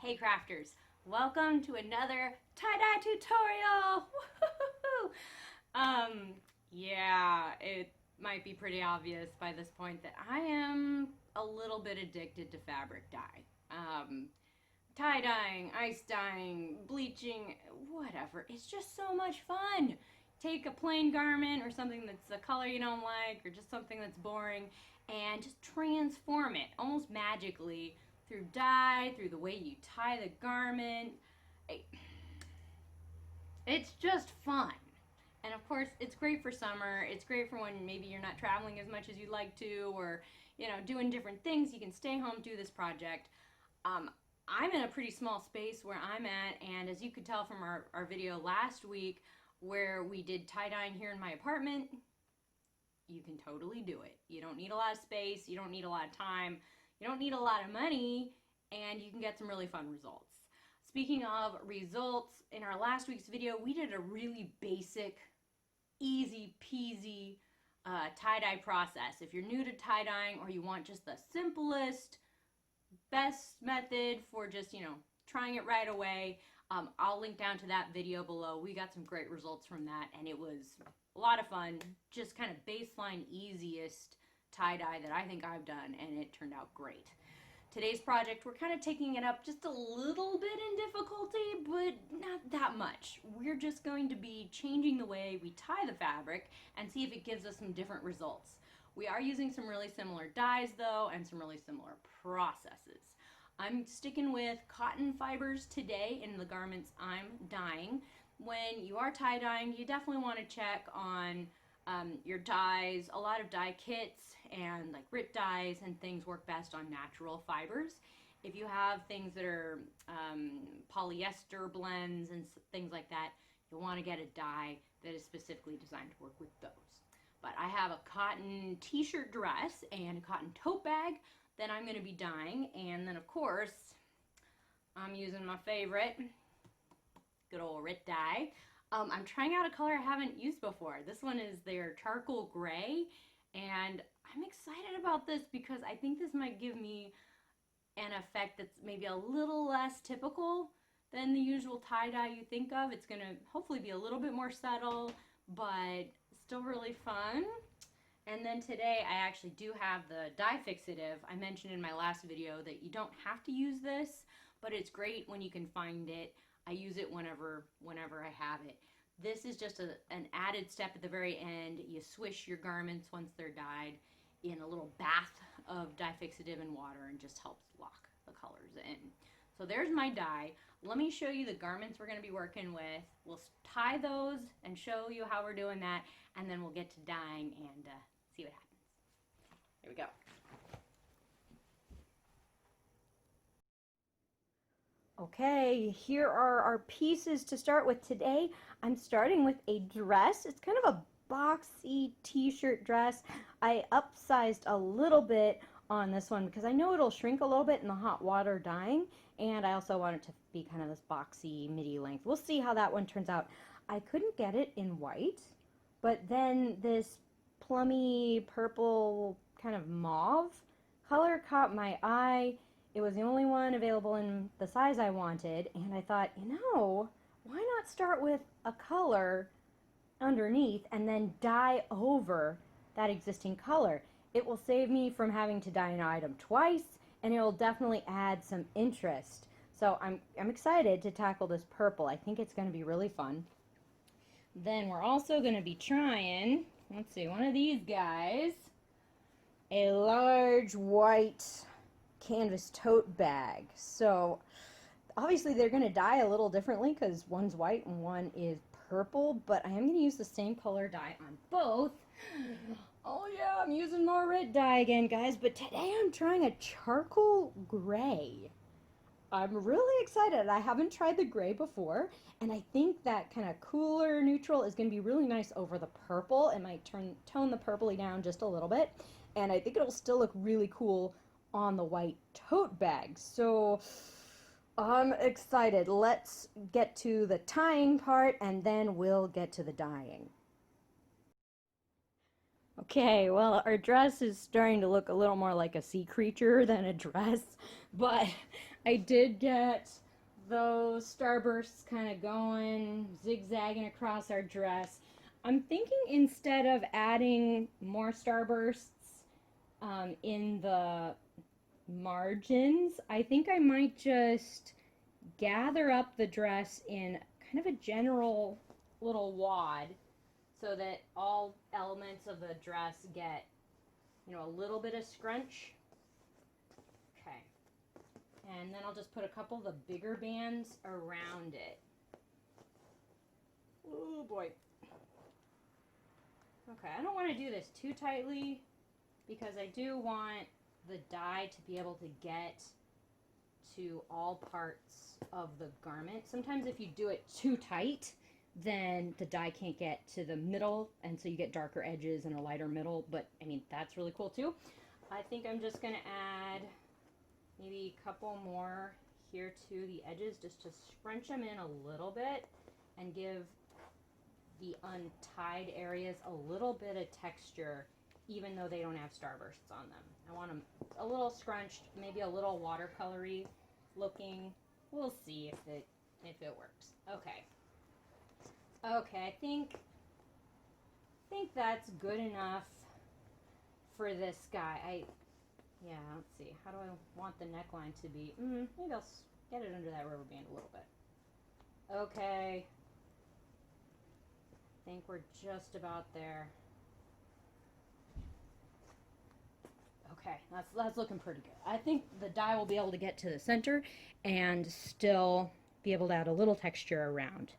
Hey crafters, welcome to another tie-dye tutorial! Yeah, it might be pretty obvious by this point that I am a little bit addicted to fabric dye. Tie-dyeing, ice dyeing, bleaching, whatever. It's just so much fun. Take a plain garment or something that's a color you don't like or just something that's boring and just transform it almost magically through dye, through the way you tie the garment. It's just fun. And of course, it's great for summer. It's great for when maybe you're not traveling as much as you'd like to, or doing different things. You can stay home, do this project. I'm in a pretty small space where I'm at, and as you could tell from our video last week where we did tie-dyeing here in my apartment, you can totally do it. You don't need a lot of space, you don't need a lot of time, you don't need a lot of money, and you can get some really fun results. Speaking of results, in our last week's video, we did a really basic, easy peasy tie-dye process. If you're new to tie-dyeing or you want just the simplest, best method for just, trying it right away, I'll link down to that video below. We got some great results from that, and it was a lot of fun. Just kind of baseline, easiest tie-dye that I think I've done, and it turned out great. Today's project, we're kind of taking it up just a little bit in difficulty, but not that much. We're just going to be changing the way we tie the fabric and see if it gives us some different results. We are using some really similar dyes though, and some really similar processes. I'm sticking with cotton fibers today in the garments I'm dyeing. When you are tie-dyeing, you definitely want to check on your dyes. A lot of dye kits and like Rit dyes and things work best on natural fibers. If you have things that are polyester blends and things like that, you'll want to get a dye that is specifically designed to work with those. But I have a cotton t-shirt dress and a cotton tote bag that I'm going to be dyeing, and then of course I'm using my favorite, good old Rit Dye. I'm trying out a color I haven't used before. This one is their Charcoal Gray, and I'm excited about this because I think this might give me an effect that's maybe a little less typical than the usual tie-dye you think of. It's going to hopefully be a little bit more subtle, but still really fun. And then today I actually do have the Dye Fixative. I mentioned in my last video that you don't have to use this, but it's great when you can find it. I use it whenever I have it. This is just an added step at the very end. You swish your garments once they're dyed in a little bath of Dye Fixative and water, and just helps lock the colors in. So there's my dye. Let me show you the garments we're going to be working with. We'll tie those and show you how we're doing that, and then we'll get to dyeing and see what happens. Here we go. Okay, here are our pieces to start with today. I'm starting with a dress. It's kind of a boxy t-shirt dress. I upsized a little bit on this one because I know it'll shrink a little bit in the hot water dyeing, and I also want it to be kind of this boxy midi length. We'll see how that one turns out. I couldn't get it in white, but then this plummy purple kind of mauve color caught my eye. It was the only one available in the size I wanted, and I thought, why not start with a color underneath and then dye over that existing color? It will save me from having to dye an item twice, and it will definitely add some interest. So I'm excited to tackle this purple. I think it's going to be really fun. Then we're also going to be trying, let's see, one of these guys, a large white canvas tote bag. So obviously they're going to dye a little differently because one's white and one is purple, but I am going to use the same color dye on both. Oh yeah, I'm using more Rit dye again, guys, but today I'm trying a charcoal gray. I'm really excited. I haven't tried the gray before, and I think that kind of cooler neutral is going to be really nice over the purple. It might tone the purpley down just a little bit, and I think it'll still look really cool on the white tote bag. So I'm excited. Let's get to the tying part, and then we'll get to the dyeing. Okay, well, our dress is starting to look a little more like a sea creature than a dress, but I did get those starbursts kind of going, zigzagging across our dress. I'm thinking instead of adding more starbursts in the margins, I think I might just gather up the dress in kind of a general little wad so that all elements of the dress get, you know, a little bit of scrunch. Okay. And then I'll just put a couple of the bigger bands around it. Oh boy. Okay, I don't want to do this too tightly because I do want the dye to be able to get to all parts of the garment. Sometimes if you do it too tight, then the dye can't get to the middle, and so you get darker edges and a lighter middle, but I mean, that's really cool too. I think I'm just gonna add maybe a couple more here to the edges just to scrunch them in a little bit and give the untied areas a little bit of texture even though they don't have starbursts on them. I want them a little scrunched, maybe a little watercolory looking. We'll see if it works. Okay. Okay, I think that's good enough for this guy. Yeah, let's see. How do I want the neckline to be? Maybe I'll get it under that rubber band a little bit. Okay. I think we're just about there. Okay, that's looking pretty good. I think the dye will be able to get to the center and still be able to add a little texture around.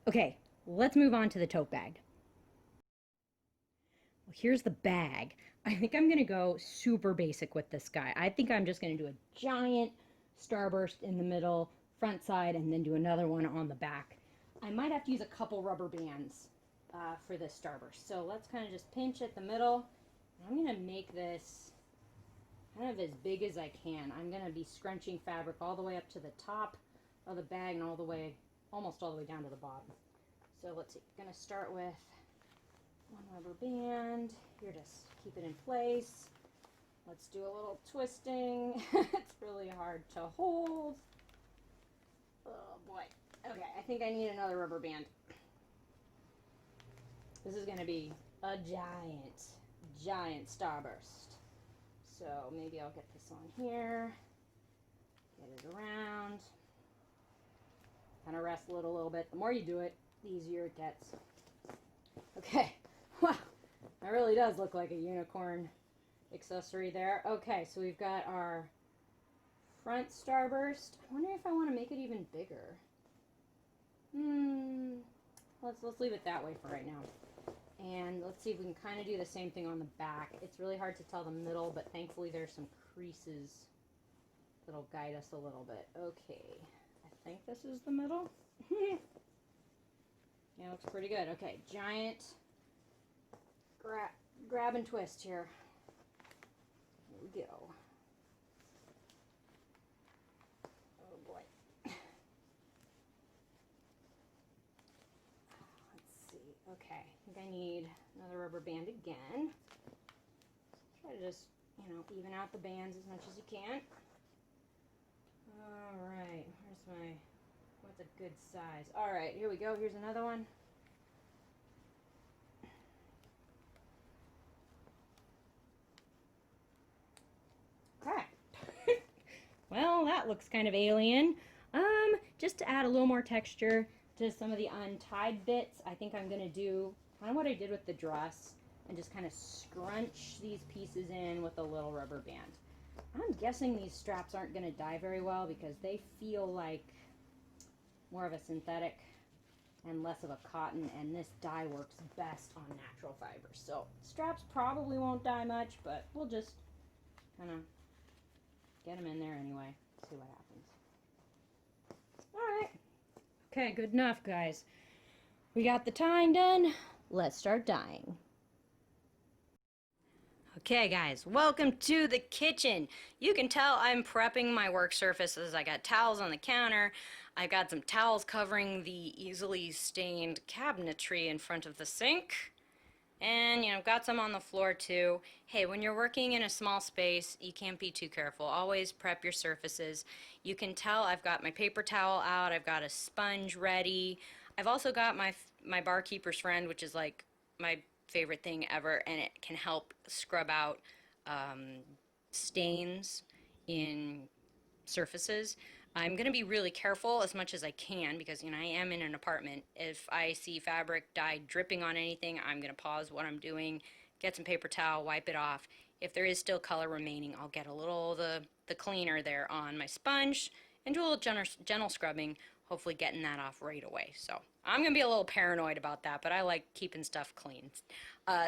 Okay, let's move on to the tote bag. Well, here's the bag. I think I'm going to go super basic with this guy. I think I'm just going to do a giant starburst in the middle, front side, and then do another one on the back. I might have to use a couple rubber bands for this starburst. So let's kind of just pinch at the middle. I'm going to make this kind of as big as I can. I'm going to be scrunching fabric all the way up to the top of the bag and almost all the way down to the bottom. So let's see, I'm going to start with one rubber band here to keep it in place. Let's do a little twisting. It's really hard to hold. Oh boy. Okay, I think I need another rubber band. This is going to be a giant starburst. So maybe I'll get this on here, get it around, kind of wrestle it a little bit. The more you do it, the easier it gets. Okay, wow, that really does look like a unicorn accessory there. Okay, so we've got our front starburst. I wonder if I want to make it even bigger. Let's leave it that way for right now. And let's see if we can kind of do the same thing on the back. It's really hard to tell the middle, but thankfully there's some creases that'll guide us a little bit. Okay, I think this is the middle. Yeah, looks pretty good. Okay, giant grab and twist here. Here we go. Oh boy. Let's see. Okay, I think I need another rubber band again. Try to just, you know, even out the bands as much as you can. All right, what's a good size? All right, here we go. Here's another one. Okay. Well, that looks kind of alien. Just to add a little more texture to some of the untied bits, I think I'm going to do kind of what I did with the dress and just kind of scrunch these pieces in with a little rubber band. I'm guessing these straps aren't going to dye very well because they feel like more of a synthetic and less of a cotton, and this dye works best on natural fibers. So straps probably won't dye much, but we'll just kind of get them in there anyway, see what happens. All right. Okay, good enough, guys. We got the tying done. Let's start dyeing. Okay guys, welcome to the kitchen. You can tell I'm prepping my work surfaces. I got towels on the counter. I've got some towels covering the easily stained cabinetry in front of the sink. And, you know, got some on the floor too. Hey, when you're working in a small space, you can't be too careful. Always prep your surfaces. You can tell I've got my paper towel out. I've got a sponge ready. I've also got my barkeeper's friend, which is like my favorite thing ever, and it can help scrub out stains in surfaces. I'm going to be really careful as much as I can because, you know, I am in an apartment. If I see fabric dye dripping on anything, I'm going to pause what I'm doing, get some paper towel, wipe it off. If there is still color remaining, I'll get a little the cleaner there on my sponge and do a little gentle scrubbing, hopefully getting that off right away. So I'm going to be a little paranoid about that, but I like keeping stuff clean.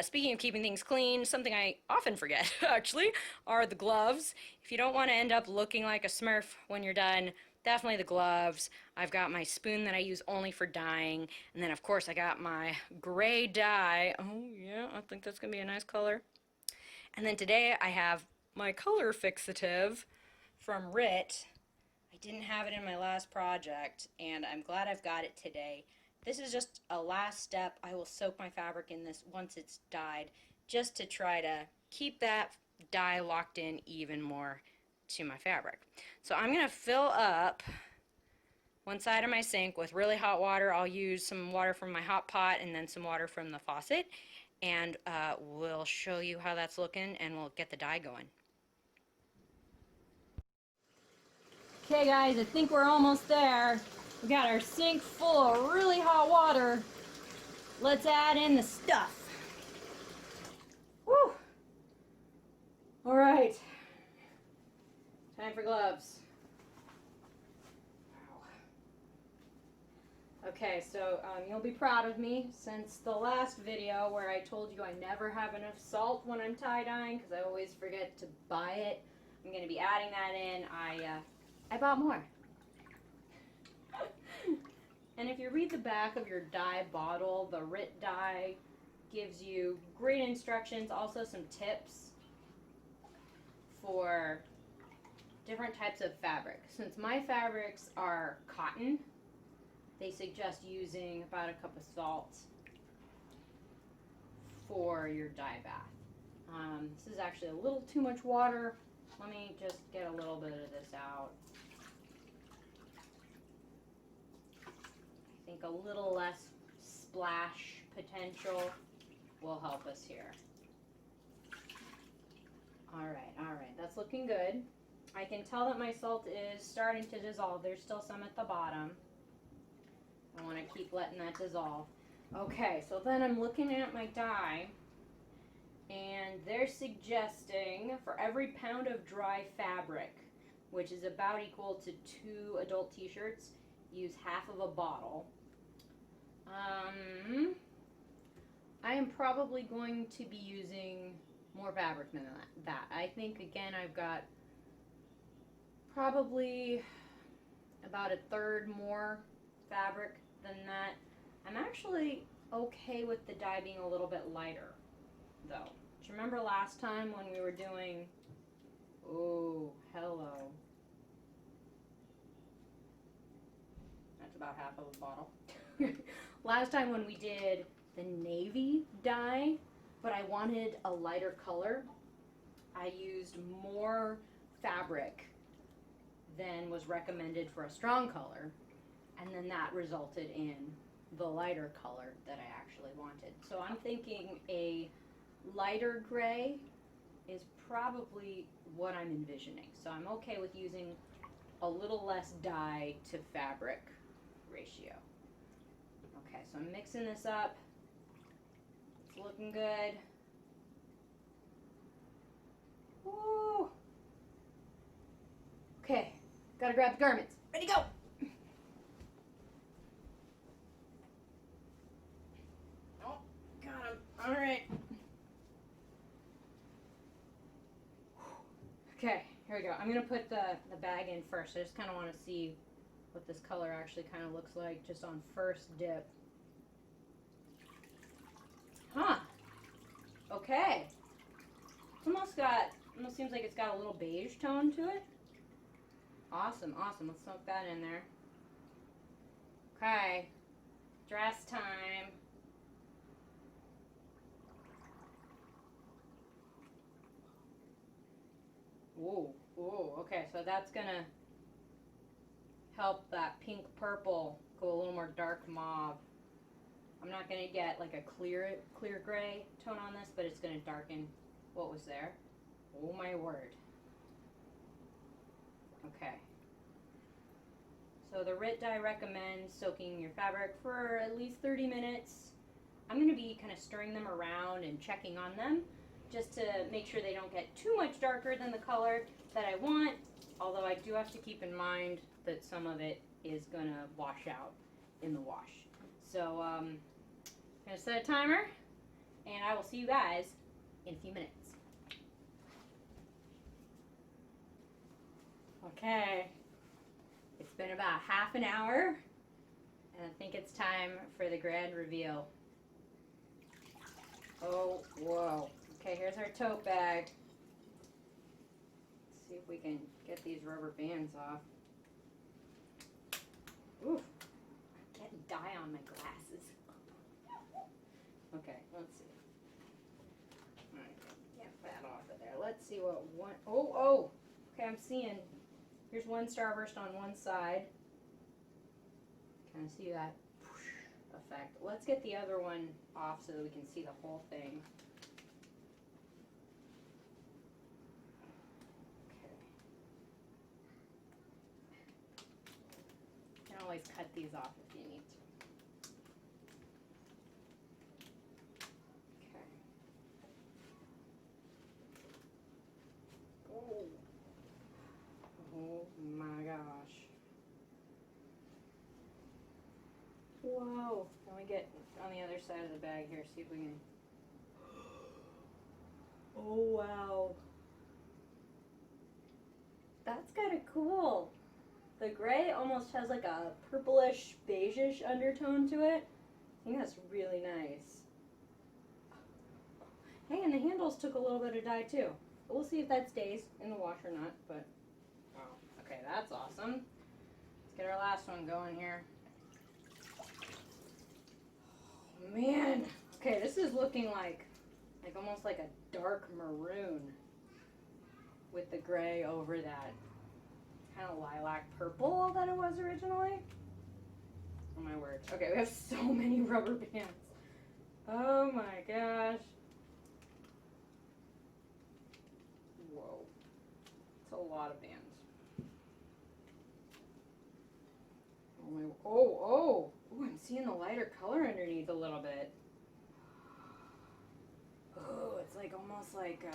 Speaking of keeping things clean, something I often forget, actually, are the gloves. If you don't want to end up looking like a Smurf when you're done, definitely the gloves. I've got my spoon that I use only for dyeing, and then of course I got my gray dye. Oh yeah, I think that's going to be a nice color. And then today I have my color fixative from Rit. I didn't have it in my last project, and I'm glad I've got it today. This is just a last step. I will soak my fabric in this once it's dyed, just to try to keep that dye locked in even more to my fabric. So I'm going to fill up one side of my sink with really hot water. I'll use some water from my hot pot and then some water from the faucet, and we'll show you how that's looking, and we'll get the dye going. Okay guys, I think we're almost there. We got our sink full of really hot water. Let's add in the stuff. Woo! All right, time for gloves. Wow. Okay, so you'll be proud of me since the last video where I told you I never have enough salt when I'm tie-dyeing because I always forget to buy it. I'm going to be adding that in. I bought more. And if you read the back of your dye bottle, the Rit Dye gives you great instructions, also some tips for different types of fabric. Since my fabrics are cotton, they suggest using about a cup of salt for your dye bath. This is actually a little too much water. Let me just get a little bit of this out. I think a little less splash potential will help us here. All right, that's looking good. I can tell that my salt is starting to dissolve. There's still some at the bottom. I want to keep letting that dissolve. Okay, so then I'm looking at my dye, and they're suggesting for every pound of dry fabric, which is about equal to 2 adult t-shirts, use half of a bottle. I am probably going to be using more fabric than that. I think, again, I've got probably about 1/3 more fabric than that. I'm actually okay with the dye being a little bit lighter, though. Do you remember last time when we were doing, oh, hello. That's about half of a bottle. Last time when we did the navy dye, but I wanted a lighter color, I used more fabric than was recommended for a strong color, and then that resulted in the lighter color that I actually wanted. So I'm thinking a lighter gray is probably what I'm envisioning. So I'm okay with using a little less dye to fabric ratio. Okay, so I'm mixing this up. It's looking good. Woo! Okay, gotta grab the garments. Ready, go! Oh, got him. All right. Okay, here we go. I'm gonna put the bag in first. I just kind of want to see what this color actually kind of looks like just on first dip. Huh. Okay. It's almost seems like it's got a little beige tone to it. Awesome, awesome. Let's soak that in there. Okay. Dress time. Ooh, ooh, okay, so that's gonna help that pink purple go a little more dark mauve. I'm not gonna get like a clear gray tone on this, but it's gonna darken what was there. Oh my word. Okay. So the Rit Dye recommends soaking your fabric for at least 30 minutes. I'm going to be kind of stirring them around and checking on them just to make sure they don't get too much darker than the color that I want, although I do have to keep in mind that some of it is going to wash out in the wash. So I'm going to set a timer, and I will see you guys in a few minutes. Okay. It's been about half an hour, and I think it's time for the grand reveal. Oh, whoa. Okay, here's our tote bag. Let's see if we can get these rubber bands off. Oof, I'm getting dye on my glasses. Okay, let's see. All right, get that off of there. Let's see what one, oh, okay, I'm seeing. Here's one starburst on one side. Kind of see that effect. Let's get the other one off so that we can see the whole thing. Okay. You can always cut these off if you need to. Okay. Oh. Oh my gosh. Whoa. Can we get on the other side of the bag here, see if we can. Oh wow. That's kind of cool. The gray almost has like a purplish, beigeish undertone to it. I think that's really nice. Hey, and the handles took a little bit of dye too. We'll see if that stays in the wash or not, but wow. Okay, that's awesome. Let's get our last one going here. Oh, man. Okay, this is looking like almost like a dark maroon with the gray over that kind of lilac purple that it was originally. Oh my word. Okay, we have so many rubber bands. Oh my gosh. Whoa. It's a lot of bands. Oh, I'm seeing the lighter color underneath a little bit. Oh, it's like almost like kind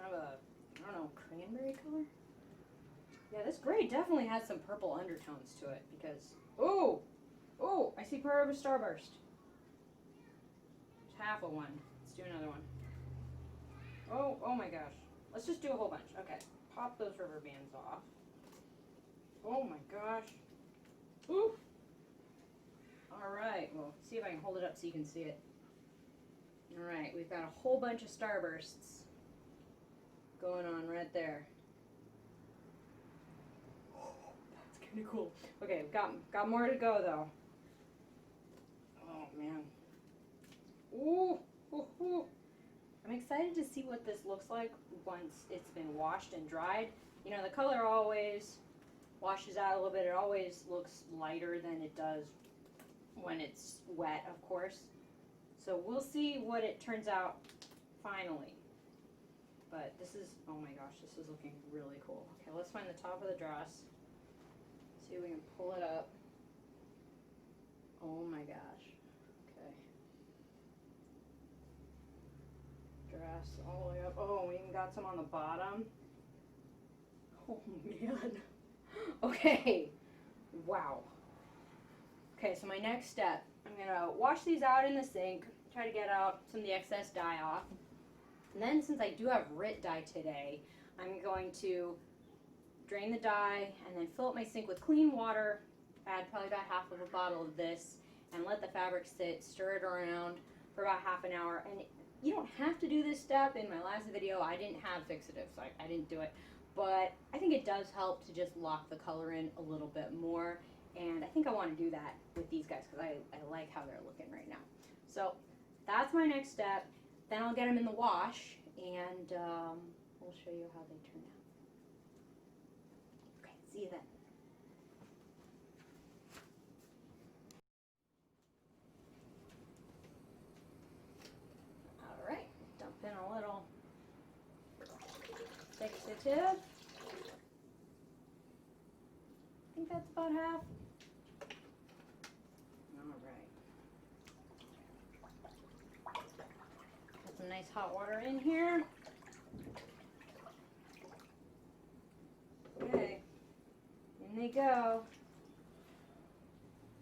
of a, I don't know, cranberry color? Yeah, this gray definitely has some purple undertones to it because, oh, I see part of a starburst. There's half of one. Let's do another one. Oh my gosh. Let's just do a whole bunch. Okay, pop those rubber bands off. Oh my gosh. Ooh. All right, well, see if I can hold it up so you can see it. All right, we've got a whole bunch of starbursts going on right there. Oh, that's kind of cool. Okay, got more to go though. Oh man. Ooh. I'm excited to see what this looks like once it's been washed and dried. You know, the color always washes out a little bit. It always looks lighter than it does when it's wet, of course. So we'll see what it turns out finally. But this is, oh my gosh, this is looking really cool. Okay, let's find the top of the dress. See if we can pull it up. Oh my gosh. Okay. Dress all the way up. Oh, we even got some on the bottom. Oh man. Okay. Wow. Okay, so my next step, I'm gonna wash these out in the sink, try to get out some of the excess dye off. And then since I do have Rit Dye today, I'm going to drain the dye and then fill up my sink with clean water, add probably about half of a bottle of this, and let the fabric sit, stir it around for about half an hour. And you don't have to do this step. In my last video, I didn't have fixative, so I didn't do it. But I think it does help to just lock the color in a little bit more. And I think I want to do that with these guys because I like how they're looking right now. So that's my next step. Then I'll get them in the wash and we'll show you how they turn out. Okay, see you then. All right, dump in a little fixative. I think that's about half. All right. Put some nice hot water in here. Okay, in they go.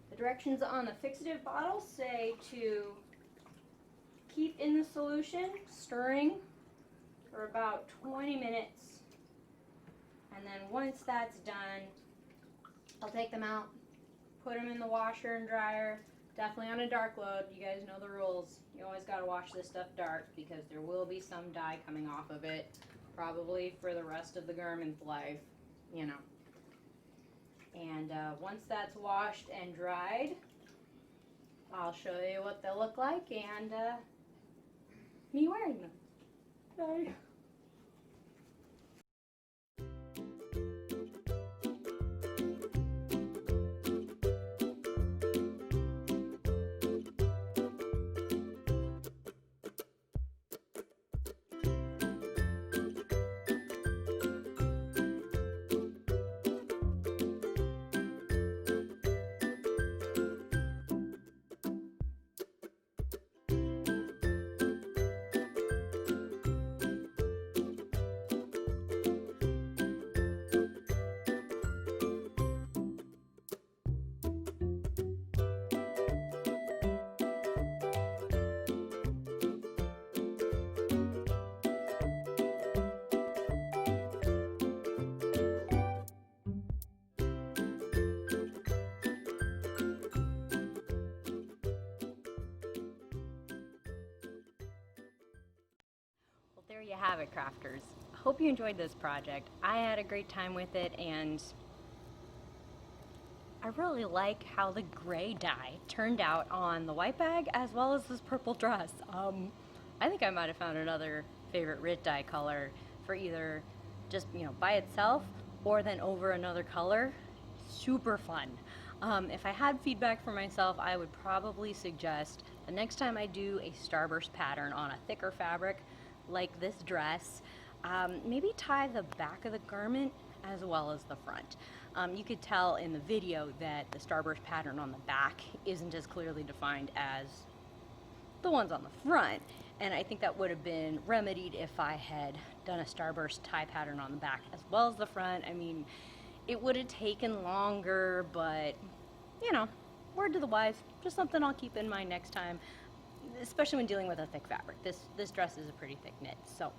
The directions on the fixative bottle say to keep in the solution, stirring for about 20 minutes. And then once that's done, I'll take them out, put them in the washer and dryer, definitely on a dark load. You guys know the rules. You always got to wash this stuff dark because there will be some dye coming off of it, probably for the rest of the garment's life, you know. And once that's washed and dried, I'll show you what they'll look like and me wearing them. Bye. There you have it, crafters. Hope you enjoyed this project. I had a great time with it, and I really like how the gray dye turned out on the white bag as well as this purple dress. I think I might have found another favorite Rit dye color for either just, you know, by itself or then over another color. Super fun. If I had feedback for myself, I would probably suggest the next time I do a Starburst pattern on a thicker fabric like this dress, maybe tie the back of the garment as well as the front. You could tell in the video that the Starburst pattern on the back isn't as clearly defined as the ones on the front, and I think that would have been remedied if I had done a Starburst tie pattern on the back as well as the front. I mean, it would have taken longer, but you know, word to the wise, just something I'll keep in mind next time, especially when dealing with a thick fabric. This dress is a pretty thick knit, so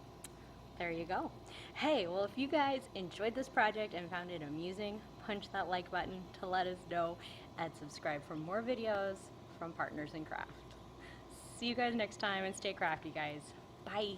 there you go. Hey, well, if you guys enjoyed this project and found it amusing, punch that like button to let us know, and subscribe for more videos from Partners in Craft. See you guys next time, and stay crafty, guys. Bye.